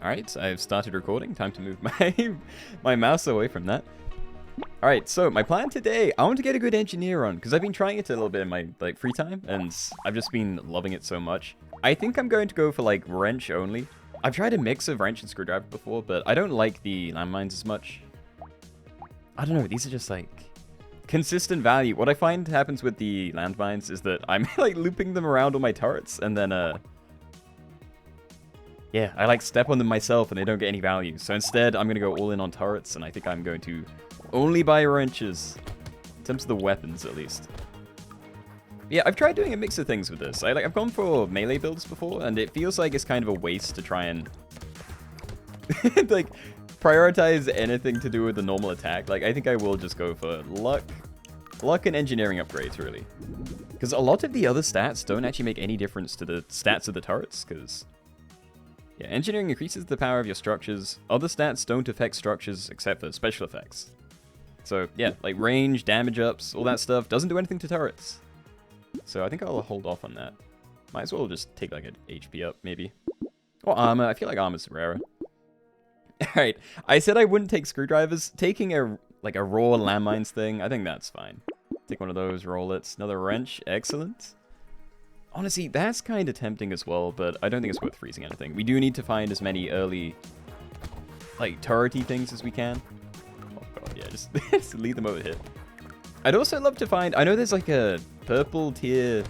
Alright, I've started recording. Time to move my mouse away from that. Alright, so my plan today, I want to get a good engineer on, because I've been trying it a little bit in my free time, and I've just been loving it so much. I think I'm going to go for wrench only. I've tried a mix of wrench and screwdriver before, but I don't like the landmines as much. I don't know, these are just consistent value. What I find happens with the landmines is that I'm looping them around on my turrets, and then yeah, I step on them myself and they don't get any value. So instead, I'm going to go all in on turrets, and I think I'm going to only buy wrenches. In terms of the weapons, at least. Yeah, I've tried doing a mix of things with this. I've gone for melee builds before, and it feels like it's kind of a waste to try and prioritize anything to do with the normal attack. I think I will just go for luck and engineering upgrades, really. Because a lot of the other stats don't actually make any difference to the stats of the turrets, because yeah, engineering increases the power of your structures. Other stats don't affect structures except for special effects. So yeah, range, damage ups, all that stuff doesn't do anything to turrets. So I think I'll hold off on that. Might as well just take an HP up, maybe. Or armor. I feel like armor's rarer. Alright, I said I wouldn't take screwdrivers. Taking a raw landmines thing, I think that's fine. Take one of those, roll it. Another wrench, excellent. Honestly, that's kind of tempting as well, but I don't think it's worth freezing anything. We do need to find as many early, turrety things as we can. Oh god, yeah, just leave them over here. I'd also love to find, I know there's a purple tier.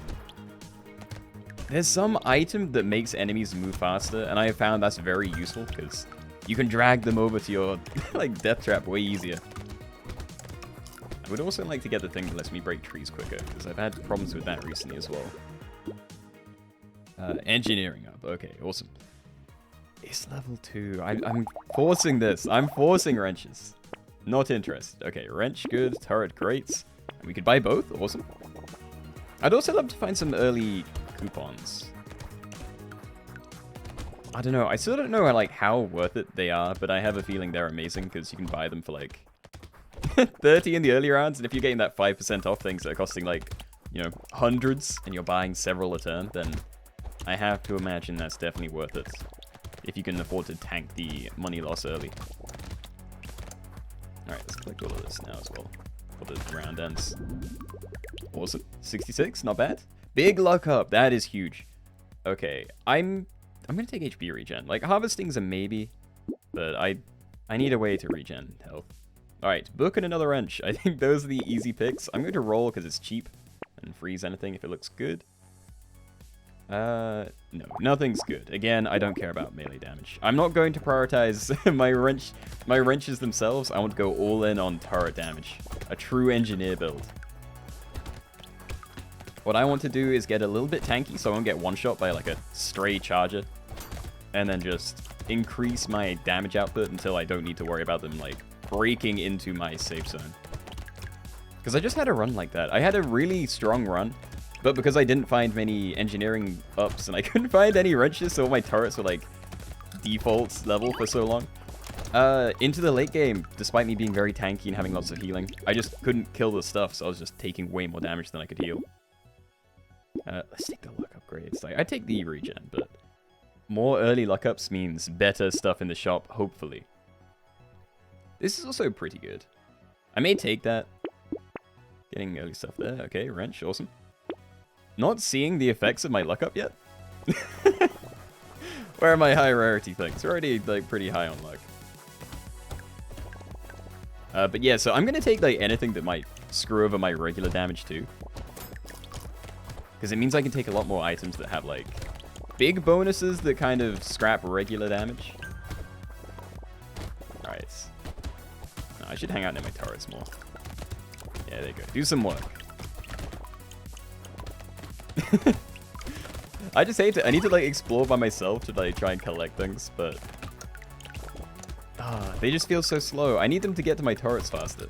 There's some item that makes enemies move faster, and I have found that's very useful, because you can drag them over to your, death trap way easier. I would also like to get the thing that lets me break trees quicker, because I've had problems with that recently as well. Engineering up. Okay, awesome. It's level 2. I'm forcing this. I'm forcing wrenches. Not interested. Okay, wrench, good. Turret, great. And we could buy both. Awesome. I'd also love to find some early coupons. I don't know. I still don't know how worth it they are, but I have a feeling they're amazing because you can buy them for 30 in the early rounds, and if you're getting that 5% off things that are costing hundreds, and you're buying several a turn, then I have to imagine that's definitely worth it. If you can afford to tank the money loss early. Alright, let's collect all of this now as well. For the round ends. Awesome. 66, not bad. Big luck up, that is huge. Okay, I'm gonna take HP regen. Harvesting's a maybe, but I need a way to regen health. Alright, book and another wrench. I think those are the easy picks. I'm going to roll because it's cheap and freeze anything if it looks good. No, nothing's good. Again, I don't care about melee damage. I'm not going to prioritize my wrenches themselves. I want to go all in on turret damage. A true engineer build. What I want to do is get a little bit tanky so I won't get one-shot by a stray charger. And then just increase my damage output until I don't need to worry about them breaking into my safe zone. Because I just had a run like that. I had a really strong run. But because I didn't find many engineering ups and I couldn't find any wrenches, so all my turrets were default level for so long. Into the late game, despite me being very tanky and having lots of healing, I just couldn't kill the stuff, so I was just taking way more damage than I could heal. Let's take the luck upgrades. I'd take the regen, but more early luck ups means better stuff in the shop, hopefully. This is also pretty good. I may take that. Getting early stuff there. Okay, wrench, awesome. Not seeing the effects of my luck up yet. Where are my high rarity things? We're already pretty high on luck. But yeah, so I'm gonna take anything that might screw over my regular damage too. Because it means I can take a lot more items that have big bonuses that kind of scrap regular damage. Alright. No, I should hang out near my turrets more. Yeah, there you go. Do some work. I just hate it. I need to explore by myself to try and collect things, but they just feel so slow. I need them to get to my turrets faster.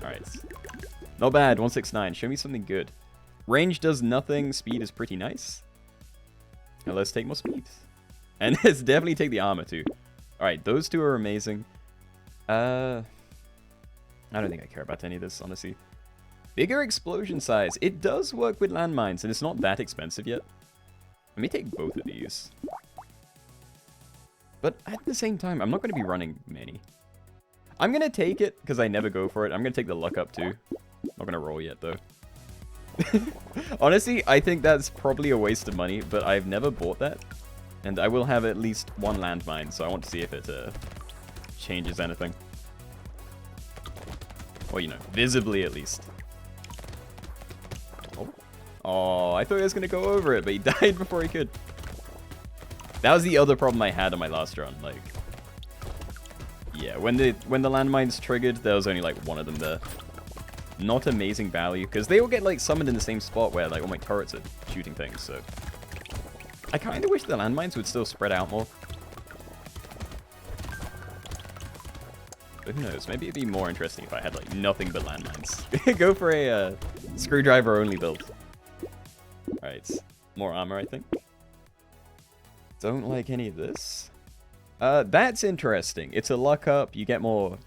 Alright. Not bad, 169. Show me something good. Range does nothing. Speed is pretty nice. Now let's take more speed. And let's definitely take the armor too. Alright, those two are amazing. I don't think I care about any of this, honestly. Bigger explosion size. It does work with landmines, and it's not that expensive yet. Let me take both of these. But at the same time, I'm not going to be running many. I'm going to take it, because I never go for it. I'm going to take the luck up, too. Not going to roll yet, though. Honestly, I think that's probably a waste of money, but I've never bought that. And I will have at least one landmine, so I want to see if it changes anything. Or, you know, visibly at least. Oh, I thought he was going to go over it, but he died before he could. That was the other problem I had on my last run. Like, yeah, when the landmines triggered, there was only like one of them there. Not amazing value, because they all get like summoned in the same spot where like all my turrets are shooting things, so I kind of wish the landmines would still spread out more. But who knows, maybe it'd be more interesting if I had like nothing but landmines. Go for a screwdriver only build. Alright, more armor I think. Don't like any of this. That's interesting. It's a luck up, you get more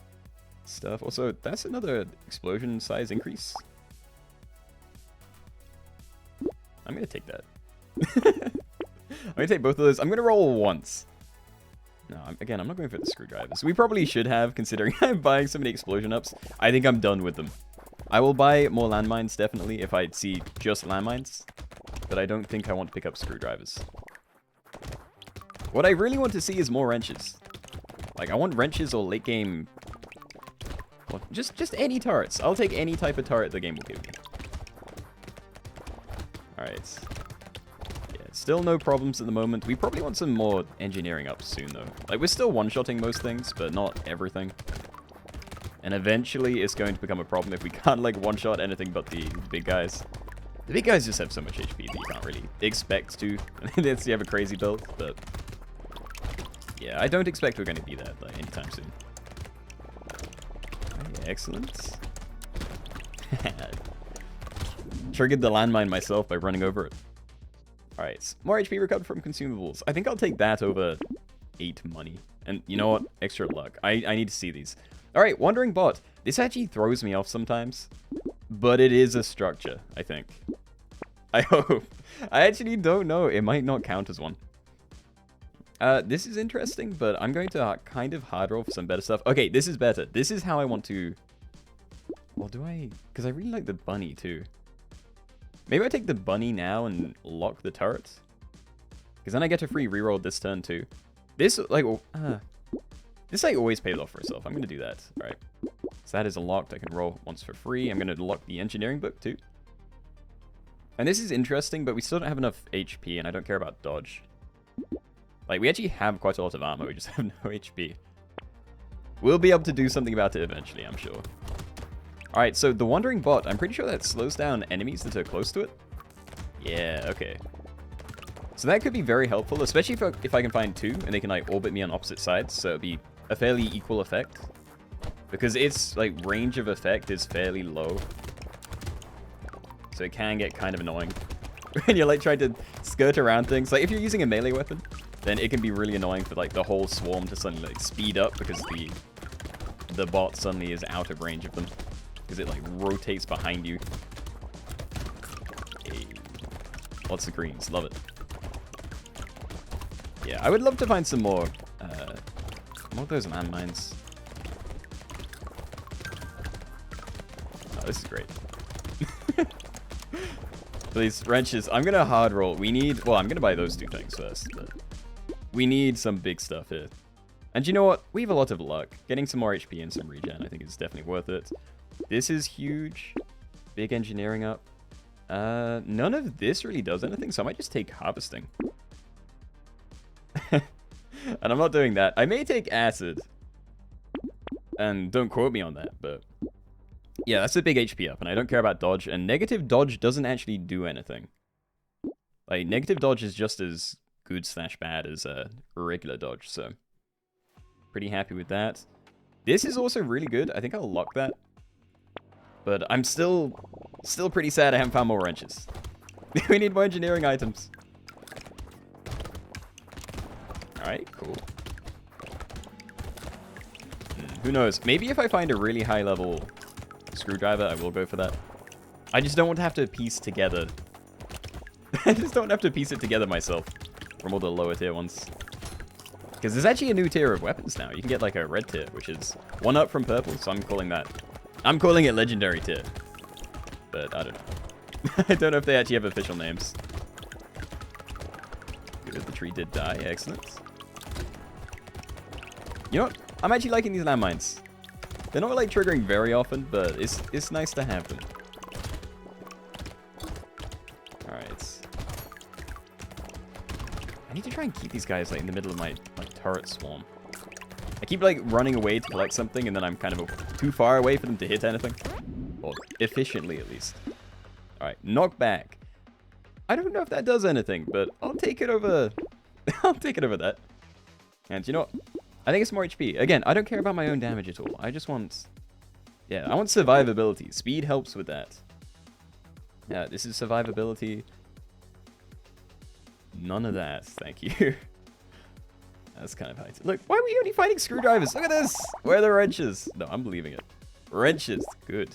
stuff. Also, that's another explosion size increase. I'm gonna take that. I'm gonna take both of those. I'm gonna roll once. No, again, I'm not going for the screwdrivers. We probably should have, considering I'm buying so many explosion ups. I think I'm done with them. I will buy more landmines, definitely, if I see just landmines. But I don't think I want to pick up screwdrivers. What I really want to see is more wrenches. Like, I want wrenches or late game... Well, just any turrets. I'll take any type of turret the game will give me. Alright. Yeah, still no problems at the moment. We probably want some more engineering up soon, though. Like, we're still one-shotting most things, but not everything. And eventually, it's going to become a problem if we can't, like, one-shot anything but the big guys. The big guys just have so much HP that you can't really expect to. Unless you have a crazy build, but... Yeah, I don't expect we're going to be that like, anytime soon. Okay, excellent. Triggered the landmine myself by running over it. Alright, more HP recovered from consumables. I think I'll take that over 8 money. And you know what? Extra luck. I need to see these. Alright, Wandering Bot. This actually throws me off sometimes. But it is a structure, I think. I hope. I actually don't know. It might not count as one. This is interesting, but I'm going to kind of hard roll for some better stuff. Okay, this is better. This is how I want to... Well, do I... Because I really like the bunny, too. Maybe I take the bunny now and lock the turrets. Because then I get a free reroll this turn, too. This, like... this, like, always pays off for itself. I'm going to do that. All right. So that is unlocked. I can roll once for free. I'm going to lock the engineering book, too. And this is interesting, but we still don't have enough HP, and I don't care about dodge. Like, we actually have quite a lot of armor, we just have no HP. We'll be able to do something about it eventually, I'm sure. Alright, so the Wandering Bot, I'm pretty sure that slows down enemies that are close to it. Yeah, okay. So that could be very helpful, especially if I can find 2, and they can, like, orbit me on opposite sides, so it'd be a fairly equal effect. Because its, like, range of effect is fairly low. So it can get kind of annoying. When you're, like, trying to skirt around things. Like, if you're using a melee weapon, then it can be really annoying for like the whole swarm to suddenly like speed up because the bot suddenly is out of range of them because it like rotates behind you. Hey. Lots of greens, love it. Yeah, I would love to find some more of those landmines. Oh, this is great. These wrenches, I'm gonna hard roll. We need, well, I'm gonna buy those 2 things first, but we need some big stuff here. And you know what? We have a lot of luck. Getting some more HP and some regen, I think is definitely worth it. This is huge. Big engineering up. None of this really does anything, so I might just take harvesting. And I'm not doing that. I may take acid. And don't quote me on that, but... Yeah, that's a big HP up, and I don't care about dodge. And negative dodge doesn't actually do anything. Like, negative dodge is just as good / bad as regular dodge, so... Pretty happy with that. This is also really good. I think I'll lock that. But I'm still pretty sad I haven't found more wrenches. We need more engineering items. Alright, cool. Who knows? Maybe if I find a really high level screwdriver, I will go for that. I just don't want to have to piece together. I just don't have to piece it together myself from all the lower tier ones. Because there's actually a new tier of weapons now. You can get like a red tier, which is one up from purple. So I'm calling it legendary tier. But I don't know. I don't know if they actually have official names. Good, the tree did die. Excellent. You know what? I'm actually liking these landmines. They're not like triggering very often, but it's nice to have them. Alright. I need to try and keep these guys like in the middle of my turret swarm. I keep like running away to collect something, and then I'm kind of too far away for them to hit anything. Or efficiently, at least. Alright, knock back. I don't know if that does anything, but I'll take it over... I'll take it over that. And you know what? I think it's more HP. Again, I don't care about my own damage at all. I just want... Yeah, I want survivability. Speed helps with that. Yeah, this is survivability. None of that, thank you. That's kind of high. Look, why are we only fighting screwdrivers? Look at this! Where are the wrenches? No, I'm believing it. Wrenches, good.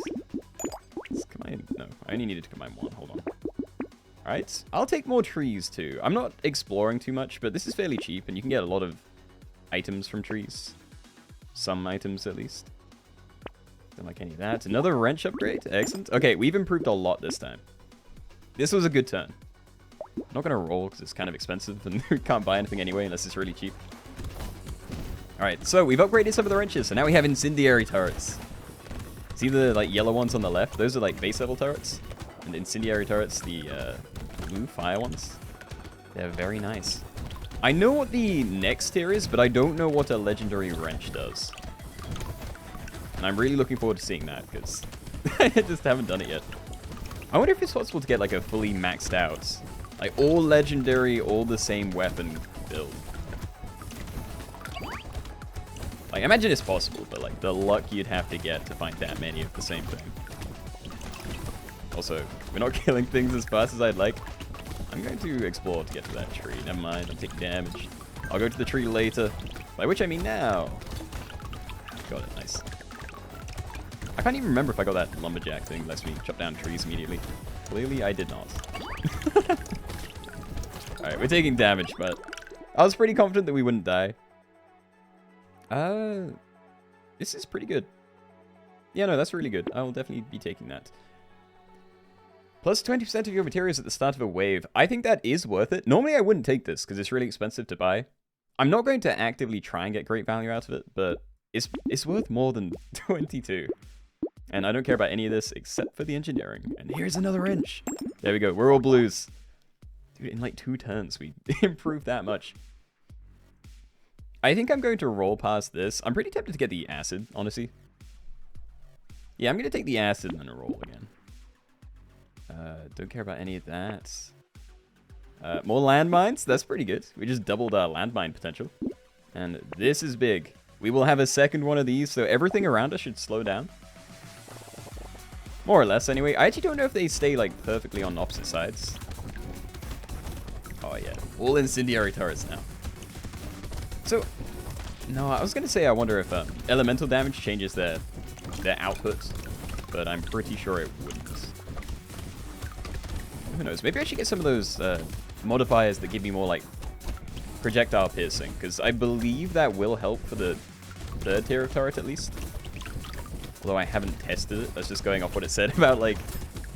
Let's combine... No, I only needed to combine one. Hold on. Alright, I'll take more trees too. I'm not exploring too much, but this is fairly cheap, and you can get a lot of items from trees. Some items, at least. Don't like any of that. Another wrench upgrade. Excellent. Okay, we've improved a lot this time. This was a good turn. I'm not going to roll because it's kind of expensive, and we can't buy anything anyway unless it's really cheap. Alright, so we've upgraded some of the wrenches, so now we have incendiary turrets. See the like yellow ones on the left? Those are like base level turrets. And incendiary turrets, the blue fire ones. They're very nice. I know what the next tier is, but I don't know what a legendary wrench does. And I'm really looking forward to seeing that, because I just haven't done it yet. I wonder if it's possible to get like a fully maxed out, like all legendary, all the same weapon build. Like, I imagine it's possible, but like the luck you'd have to get to find that many of the same thing. Also, we're not killing things as fast as I'd like. I'm going to explore to get to that tree. Never mind, I'm taking damage. I'll go to the tree later. By which I mean now. Got it, nice. I can't even remember if I got that lumberjack thing that lets me chop down trees immediately. Clearly, I did not. Alright, we're taking damage, but I was pretty confident that we wouldn't die. This is pretty good. Yeah, no, that's really good. I will definitely be taking that. Plus 20% of your materials at the start of a wave. I think that is worth it. Normally I wouldn't take this because it's really expensive to buy. I'm not going to actively try and get great value out of it, but it's worth more than 22. And I don't care about any of this except for the engineering. And here's another wrench. There we go. We're all blues. Dude, in like 2 turns, we improved that much. I think I'm going to roll past this. I'm pretty tempted to get the acid, honestly. Yeah, I'm going to take the acid and then roll again. Don't care about any of that. More landmines. That's pretty good. We just doubled our landmine potential. And this is big. We will have a second one of these, so everything around us should slow down. More or less, anyway. I actually don't know if they stay, like, perfectly on opposite sides. Oh, yeah. All incendiary turrets now. So, no, I was going to say I wonder if elemental damage changes their output, but I'm pretty sure it wouldn't. Who knows? Maybe I should get some of those modifiers that give me more, like, projectile piercing, because I believe that will help for the 3rd tier of turret, at least. Although I haven't tested it. That's just going off what it said about, like,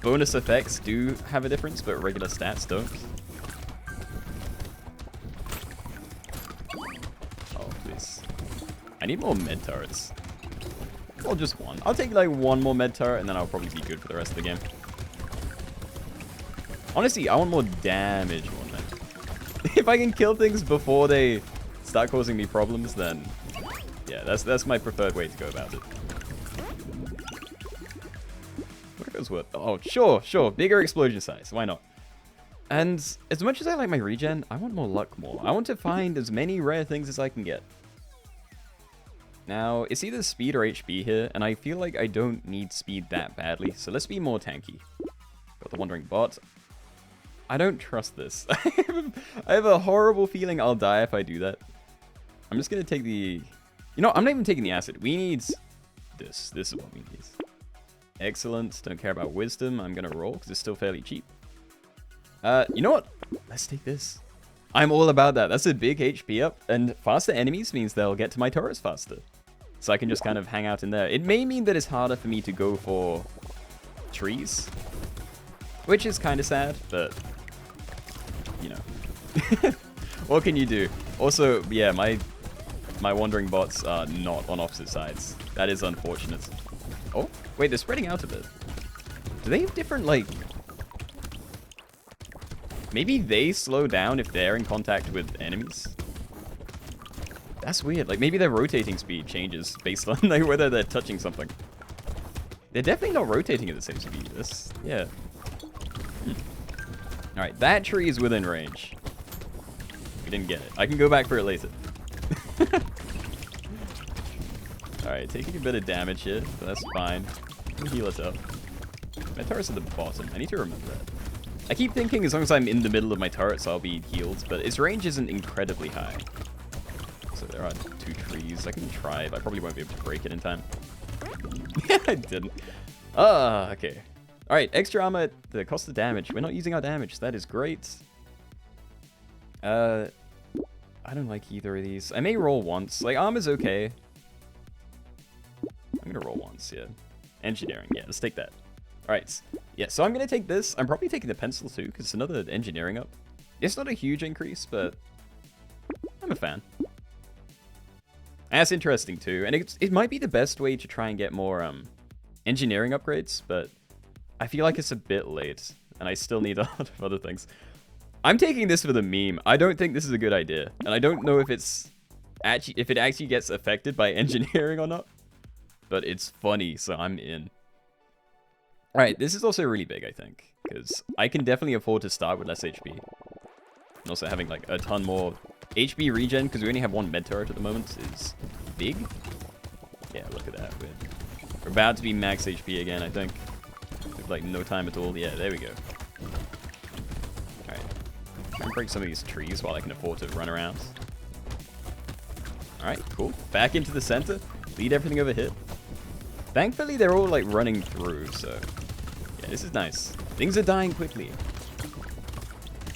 bonus effects do have a difference, but regular stats don't. Oh, please. I need more med turrets. Or just one. I'll take, like, one more med turret, and then I'll probably be good for the rest of the game. Honestly, I want more damage on them. If I can kill things before they start causing me problems, then yeah, that's my preferred way to go about it. What if it was worth? Oh, sure. Bigger explosion size. Why not? And as much as I like my regen, I want more luck more. I want to find as many rare things as I can get. Now, it's either speed or HP here, and I feel like I don't need speed that badly, so let's be more tanky. Got the Wandering Bot. I don't trust this. I have a horrible feeling I'll die if I do that. I'm just going to take the... You know, I'm not even taking the acid. We need this. This is what we need. Excellent. Don't care about wisdom. I'm going to roll because it's still fairly cheap. You know what? Let's take this. I'm all about that. That's a big HP up, and faster enemies means they'll get to my turrets faster. So I can just kind of hang out in there. It may mean that it's harder for me to go for trees, which is kind of sad, but, you know. What can you do? Also, yeah, my wandering bots are not on opposite sides. That is unfortunate. Oh, wait, they're spreading out a bit. Do they have different, like... Maybe they slow down if they're in contact with enemies? That's weird. Like, maybe their rotating speed changes based on like whether they're touching something. They're definitely not rotating at the same speed. This, yeah. Alright, that tree is within range. We didn't get it. I can go back for it later. Alright, taking a bit of damage here, but that's fine. Can heal us up. My turret's at the bottom. I need to remember that. I keep thinking as long as I'm in the middle of my turrets, I'll be healed, but its range isn't incredibly high. So there are 2 trees. I can try, but I probably won't be able to break it in time. I didn't. Ah, okay. Alright, extra armor at the cost of damage. We're not using our damage. That is great. I don't like either of these. I may roll once. Like, armor's okay. I'm gonna roll once, yeah. Engineering, yeah, let's take that. Alright, yeah, so I'm gonna take this. I'm probably taking the pencil too, because it's another engineering up. It's not a huge increase, but I'm a fan. And that's interesting too, and it might be the best way to try and get more engineering upgrades, but I feel like it's a bit late, and I still need a lot of other things. I'm taking this for the meme. I don't think this is a good idea, and I don't know if it actually gets affected by engineering or not, but it's funny, so I'm in. Alright, this is also really big, I think, because I can definitely afford to start with less HP. And also having like a ton more HP regen, because we only have 1 med turret at the moment, is big. Yeah, look at that. We're about to be max HP again, I think. With like no time at all. Yeah, there we go. Alright. Try and break some of these trees while I can afford to run around. Alright, cool. Back into the center. Lead everything over here. Thankfully, they're all like running through, so yeah, this is nice. Things are dying quickly.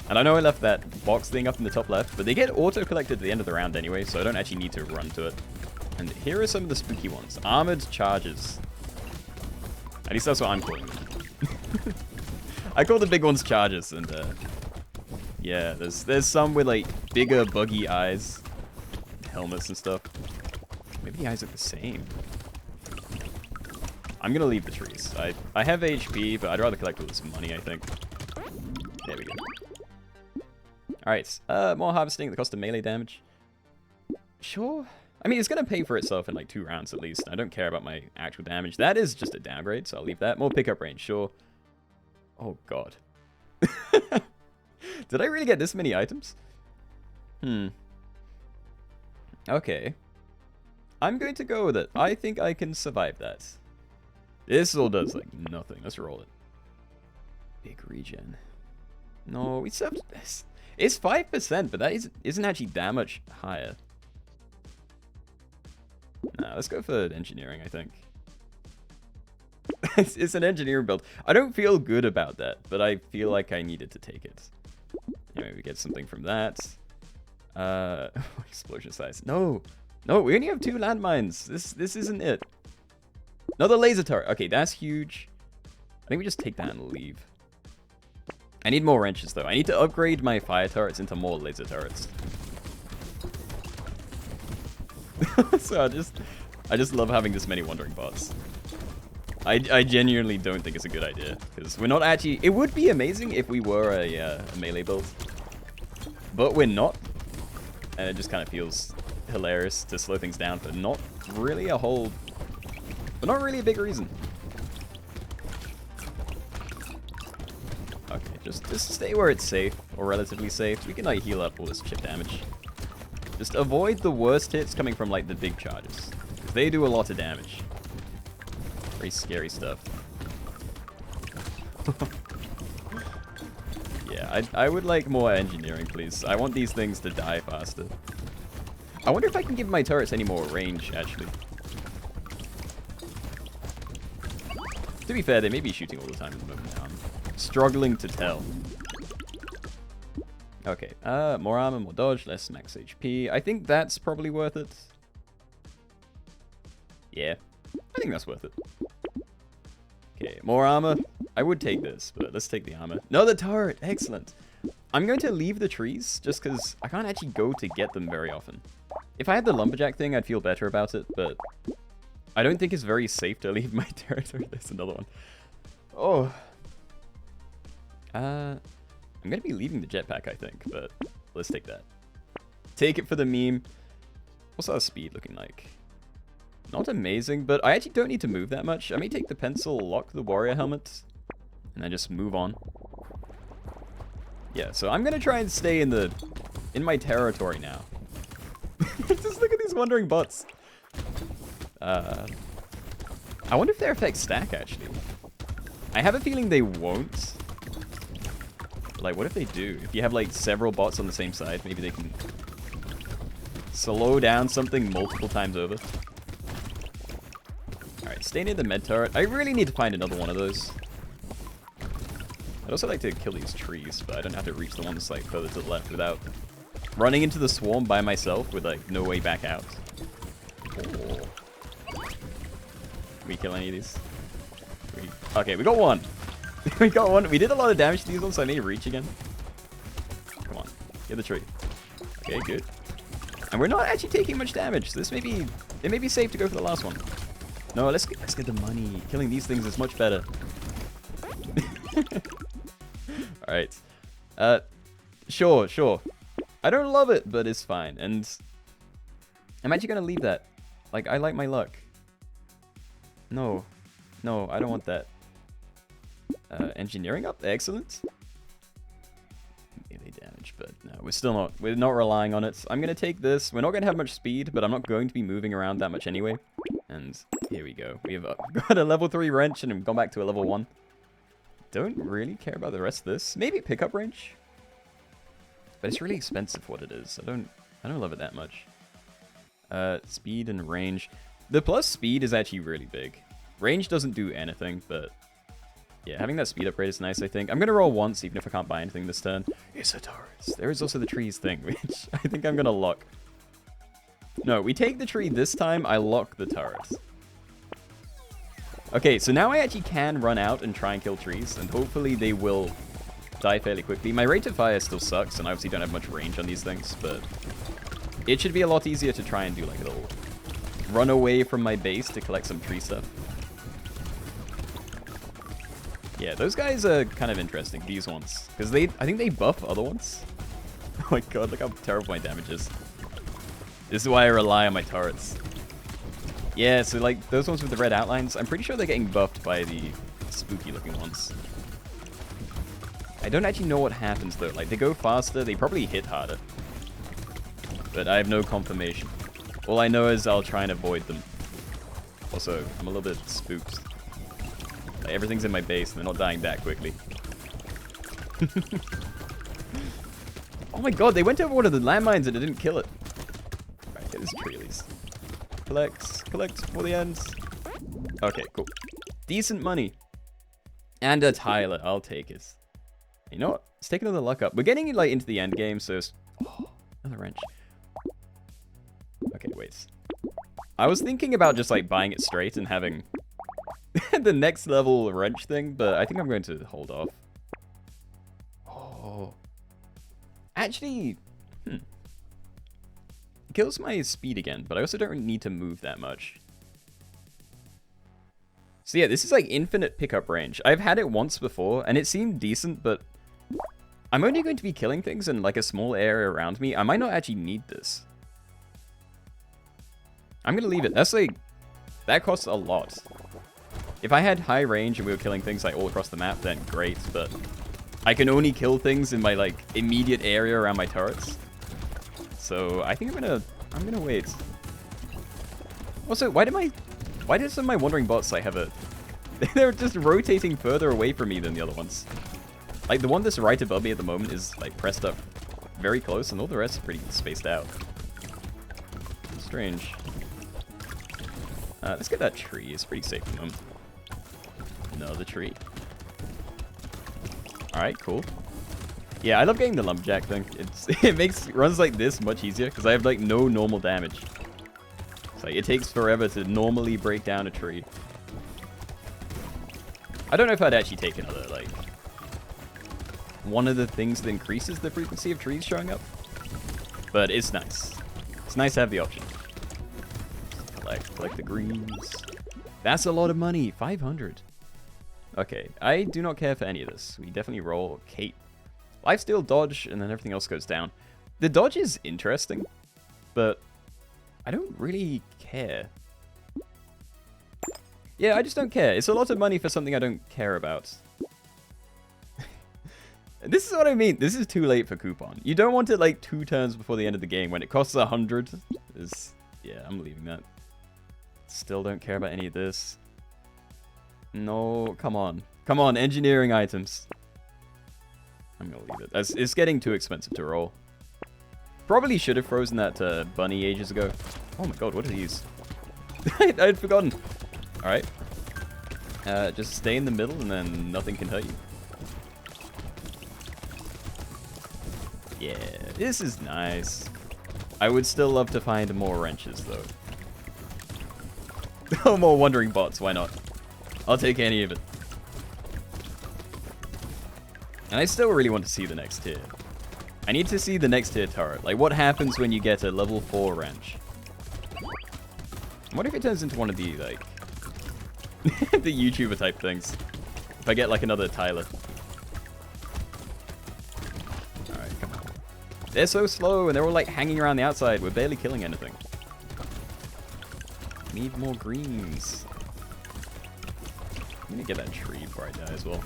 And I know I left that box thing up in the top left, but they get auto-collected at the end of the round anyway, so I don't actually need to run to it. And here are some of the spooky ones. Armored charges. At least that's what I'm calling them. I call the big ones charges, and yeah, there's some with like bigger buggy eyes, helmets and stuff. Maybe the eyes look the same. I'm gonna leave the trees. I have HP, but I'd rather collect all this money, I think. There we go. Alright, more harvesting at the cost of melee damage. Sure. I mean, it's gonna pay for itself in like 2 rounds at least. I don't care about my actual damage. That is just a downgrade, so I'll leave that. More pickup range, sure. Oh god. Did I really get this many items? Okay. I'm going to go with it. I think I can survive that. This all does like nothing. Let's roll it. Big regen. No, we still have this. It's 5%, but that isn't actually that much higher. Nah, let's go for engineering, I think. It's an engineering build. I don't feel good about that, but I feel like I needed to take it. Anyway, we get something from that. Explosion size. No, we only have 2 landmines. This isn't it. Another laser turret. Okay, that's huge. I think we just take that and leave. I need more wrenches, though. I need to upgrade my fire turrets into more laser turrets. So I just love having this many wandering bots. I genuinely don't think it's a good idea, because we're not actually... It would be amazing if we were a melee build, but we're not. And it just kind of feels hilarious to slow things down, but not really a whole... But not really a big reason. Okay, just stay where it's safe, or relatively safe. We can like heal up all this chip damage. Just avoid the worst hits coming from like the big charges. They do a lot of damage. Very scary stuff. Yeah, I would like more engineering, please. I want these things to die faster. I wonder if I can give my turrets any more range, actually. To be fair, they may be shooting all the time at the moment now. I'm struggling to tell. Okay, more armor, more dodge, less max HP. I think that's probably worth it. Yeah, I think that's worth it. Okay, more armor. I would take this, but let's take the armor. No, the turret! Excellent. I'm going to leave the trees, just because I can't actually go to get them very often. If I had the lumberjack thing, I'd feel better about it, but I don't think it's very safe to leave my territory. There's another one. Oh. I'm going to be leaving the jetpack, I think, but let's take that. Take it for the meme. What's our speed looking like? Not amazing, but I actually don't need to move that much. I may take the pencil, lock the warrior helmet, and then just move on. Yeah, so I'm going to try and stay in my territory now. Just look at these wandering bots. I wonder if their effects stack, actually. I have a feeling they won't. Like, what if they do? If you have, like, several bots on the same side, maybe they can slow down something multiple times over. Alright, stay near the med turret. I really need to find another one of those. I'd also like to kill these trees, but I don't have to reach the ones, like, further to the left without running into the swarm by myself with, like, no way back out. Oh. Can we kill any of these? Okay, we got one. We got one. We did a lot of damage to these ones, so I may reach again. Come on. Get the tree. Okay, good. And we're not actually taking much damage. So this may be... It may be safe to go for the last one. No, let's get the money. Killing these things is much better. Alright. Sure. I don't love it, but it's fine. And I'm actually going to leave that. Like, I like my luck. No, I don't want that. Engineering up, excellent. Melee damage, but no, we're not relying on it. I'm gonna take this. We're not gonna have much speed, but I'm not going to be moving around that much anyway. And here we go. We've got a level 3 wrench and we've gone back to a level 1. Don't really care about the rest of this. Maybe pickup wrench, but it's really expensive for what it is. I don't love it that much. Speed and range. The plus speed is actually really big. Range doesn't do anything, but yeah, having that speed upgrade is nice, I think. I'm going to roll once, even if I can't buy anything this turn. It's a turret. There is also the trees thing, which I think I'm going to lock. No, we take the tree this time, I lock the turret. Okay, so now I actually can run out and try and kill trees, and hopefully they will die fairly quickly. My rate of fire still sucks, and I obviously don't have much range on these things, but it should be a lot easier to try and do like a little run away from my base to collect some tree stuff. Yeah, those guys are kind of interesting, these ones. Because I think they buff other ones. Oh my god, look how terrible my damage is. This is why I rely on my turrets. Yeah, so like, those ones with the red outlines, I'm pretty sure they're getting buffed by the spooky looking ones. I don't actually know what happens though. Like, they go faster, they probably hit harder. But I have no confirmation. All I know is I'll try and avoid them. Also, I'm a little bit spooked. Like, everything's in my base and they're not dying that quickly. Oh my god, they went over one of the landmines and it didn't kill it. Alright, get this tree at least. Collect for the ends. Okay, cool. Decent money. And a Tyler, I'll take it. You know what? Let's take another luck up. We're getting like into the end game, so oh, another wrench. Okay, wait. I was thinking about just like buying it straight and having the next level wrench thing, but I think I'm going to hold off. Oh. Actually, it kills my speed again, but I also don't need to move that much. So yeah, this is like infinite pickup range. I've had it once before, and it seemed decent, but I'm only going to be killing things in like a small area around me. I might not actually need this. I'm going to leave it. That's like, that costs a lot. If I had high range and we were killing things like all across the map, then great, but I can only kill things in my like immediate area around my turrets. So I think I'm gonna wait. Also, why did some of my wandering bots like have a they're just rotating further away from me than the other ones. Like the one that's right above me at the moment is like pressed up very close and all the rest are pretty spaced out. Strange. Let's get that tree. It's pretty safe at the moment. Another tree. Alright, cool. Yeah, I love getting the lumberjack thing. It makes runs like this much easier because I have like no normal damage. It's like it takes forever to normally break down a tree. I don't know if I'd actually take another like one of the things that increases the frequency of trees showing up, but it's nice. It's nice to have the option. Collect the greens. That's a lot of money. 500. Okay, I do not care for any of this. We definitely roll Kate. Lifesteal, dodge, and then everything else goes down. The dodge is interesting, but I don't really care. Yeah, I just don't care. It's a lot of money for something I don't care about. This is what I mean. This is too late for coupon. You don't want it like 2 turns before the end of the game when it costs 100. Yeah, I'm leaving that. Still don't care about any of this. No, come on. Come on, engineering items. I'm gonna leave it. It's getting too expensive to roll. Probably should have frozen that bunny ages ago. Oh my god, what are these? I'd forgotten. Alright. Just stay in the middle and then nothing can hurt you. Yeah, this is nice. I would still love to find more wrenches though. Oh, more wandering bots, why not? I'll take any of it. And I still really want to see the next tier. I need to see the next tier turret. Like, what happens when you get a level 4 wrench? What if it turns into one of the, like... the YouTuber type things? If I get, like, another Tyler. Alright, come on. They're so slow, and they're all, like, hanging around the outside. We're barely killing anything. Need more greens. I'm gonna get that tree before I die as well.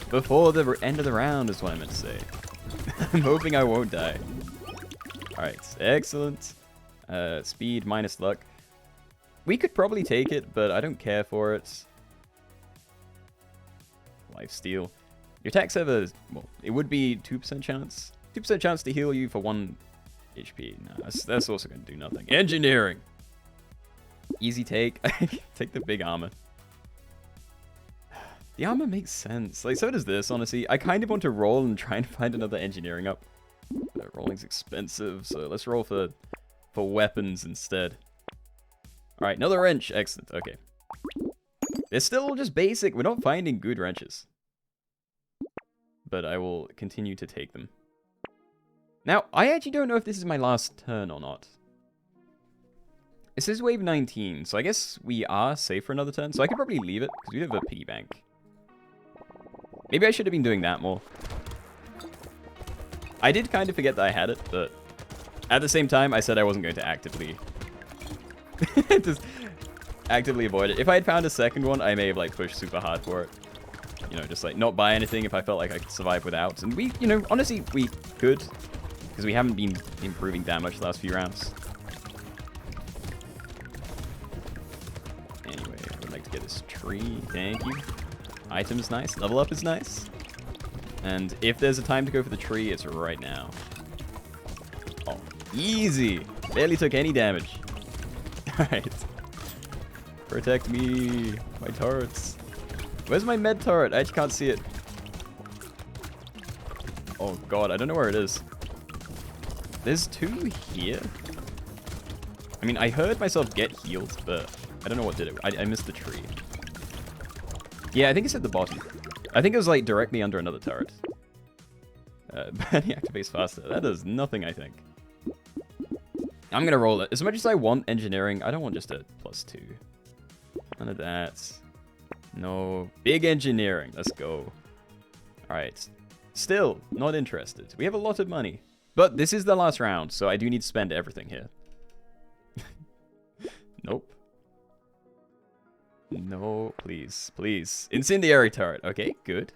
Before the end of the round is what I meant to say. I'm hoping I won't die. Alright, excellent. Speed minus luck. We could probably take it, but I don't care for it. Lifesteal. Your attacks have a... well, it would be 2% chance. 2% chance to heal you for 1 HP. No, that's also going to do nothing. Engineering! Easy take. Take the big armor. The armor makes sense. Like, so does this, honestly. I kind of want to roll and try and find another engineering up. But rolling's expensive, so let's roll for weapons instead. Alright, another wrench. Excellent. Okay. They're still just basic. We're not finding good wrenches. But I will continue to take them. Now, I actually don't know if this is my last turn or not. It says wave 19, so I guess we are safe for another turn. So I could probably leave it, because we have a piggy bank. Maybe I should have been doing that more. I did kind of forget that I had it, but at the same time, I said I wasn't going to actively... just actively avoid it. If I had found a second one, I may have, like, pushed super hard for it. You know, just, like, not buy anything if I felt like I could survive without. And we, you know, honestly, we could, because we haven't been improving that much the last few rounds. Get this tree, thank you. Item is nice, level up is nice. And if there's a time to go for the tree, it's right now. Oh, easy. Barely took any damage. Alright. Protect me, my turrets. Where's my med turret? I actually can't see it. Oh god, I don't know where it is. There's 2 here? I mean, I heard myself get healed, but... I don't know what did it. I missed the tree. Yeah, I think it's at the bottom. I think it was like directly under another turret. Burning activates faster. That does nothing, I think. I'm going to roll it. As much as I want engineering, I don't want just a +2. None of that. No. Big engineering. Let's go. Alright. Still, not interested. We have a lot of money. But this is the last round, so I do need to spend everything here. Nope. No, please, please. Incendiary turret. Okay, good.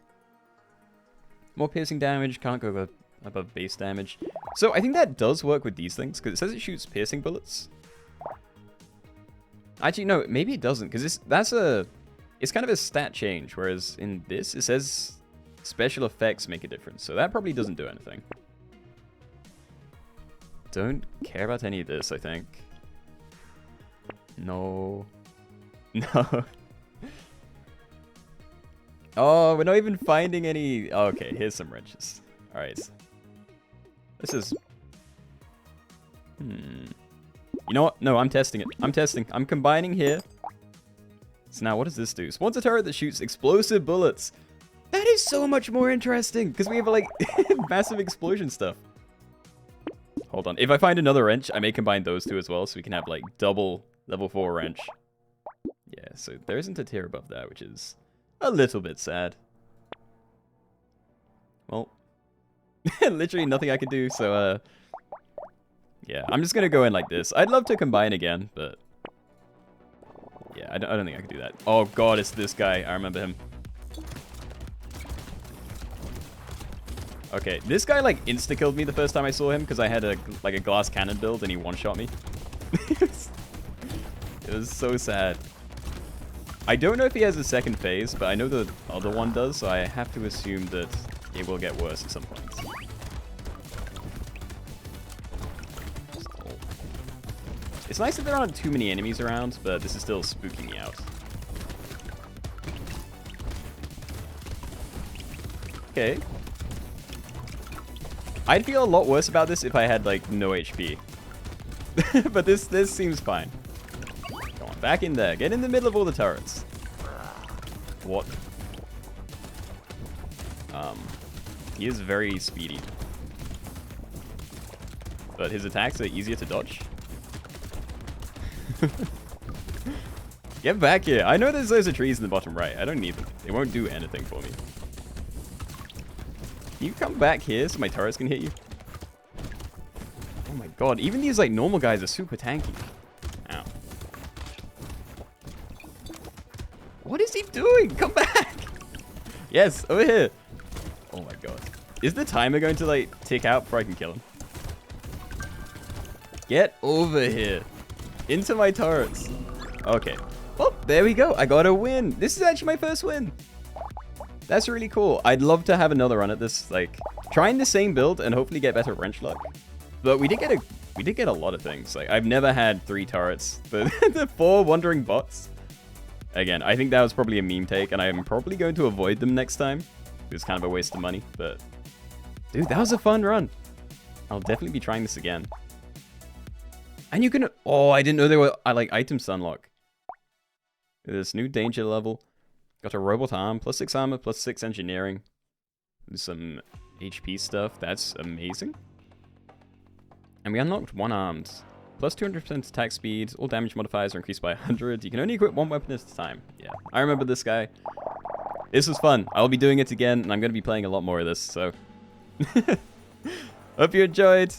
More piercing damage. Can't go above base damage. So I think that does work with these things, because it says it shoots piercing bullets. Actually, no, maybe it doesn't, because it's kind of a stat change, whereas in this, it says special effects make a difference. So that probably doesn't do anything. Don't care about any of this, I think. No. No. Oh, we're not even finding any... Oh, okay, here's some wrenches. Alright. This is... You know what? No, I'm testing it. I'm testing. I'm combining here. So now, what does this do? Spawns a turret that shoots explosive bullets. That is so much more interesting, because we have, like, massive explosion stuff. Hold on. If I find another wrench, I may combine those two as well, so we can have, like, double level 4 wrench. Yeah, so there isn't a tier above that, which is a little bit sad. Well, literally nothing I can do, so, yeah, I'm just gonna go in like this. I'd love to combine again, but... Yeah, I don't think I can do that. Oh god, it's this guy. I remember him. Okay, this guy, like, insta-killed me the first time I saw him, because I had, a glass cannon build, and he one-shot me. It was so sad. I don't know if he has a second phase, but I know the other one does, so I have to assume that it will get worse at some point. It's nice that there aren't too many enemies around, but this is still spooking me out. Okay. I'd feel a lot worse about this if I had, like, no HP. But this seems fine. Come on, back in there. Get in the middle of all the turrets. What? He is very speedy. But his attacks are easier to dodge. Get back here. I know there's loads of trees in the bottom right. I don't need them. They won't do anything for me. Can you come back here so my turrets can hit you? Oh my god. Even these, like, normal guys are super tanky. Ow. What is he doing? Come back! Yes, over here. Oh my god. Is the timer going to, like, tick out before I can kill him? Get over here. Into my turrets. Okay. Well, there we go. I got a win. This is actually my first win. That's really cool. I'd love to have another run at this, like, trying the same build and hopefully get better wrench luck. But we did get a lot of things. Like, I've never had 3 turrets. The 4 wandering bots. Again, I think that was probably a meme take, and I'm probably going to avoid them next time. It was kind of a waste of money, but... Dude, that was a fun run. I'll definitely be trying this again. And you can... Oh, I didn't know there were, like, items to unlock. This new danger level. Got a robot arm, plus 6 armor, plus 6 engineering. There's some HP stuff. That's amazing. And we unlocked 1 armed. Plus 200% attack speed. All damage modifiers are increased by 100. You can only equip 1 weapon at a time. Yeah, I remember this guy. This was fun. I'll be doing it again, and I'm going to be playing a lot more of this, so... Hope you enjoyed.